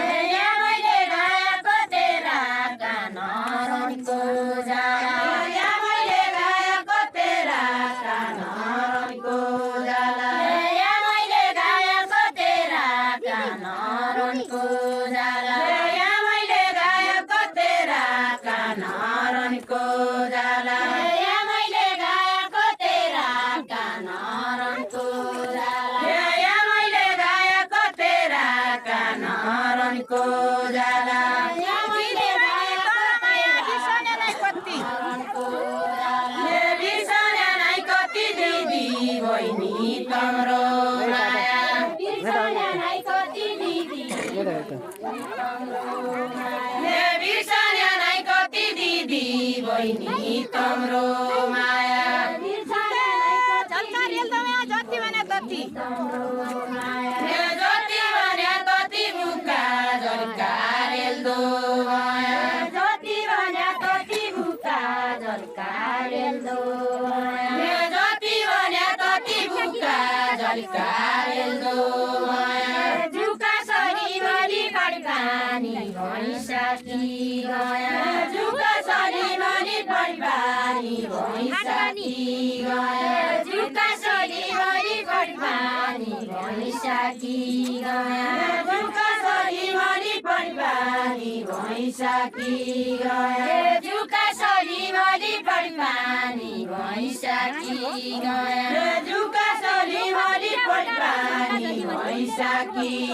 मैले गाएको तेरा कानरनको जाला मैले गाएको तेरा कानरनको जाला मैले गाएको तेरा कानरनको जाला मैले गाएको तेरा कानरनको जाला मैले गाएको तेरा कानरनको जाला मैले गाएको तेरा कानरनको जाला मैले गाएको बिसने नै कति बिसने नै कति दिदी बहिनी तम्रो माया बिसने नै कति दिदी बिसने नै कति दिदी बहिनी तम्रो माया जति भने तति जति भने तति बुका झल्कारेल दो माया जति भने तति बुका झल्कारेल दो जति भने तति बुका झल्कारेल दो माया जुका सरी मरी पडपानी भइसकी गया जुका सरी मरी पडपानी भइसकी गया जुका सरी मरी पडपानी भइसकी गया जुका सरी मरी पडपानी भइसकी गया जुका सरी मरी पडपानी भइसकी गया जुका सरी मरी पडपानी भइसकी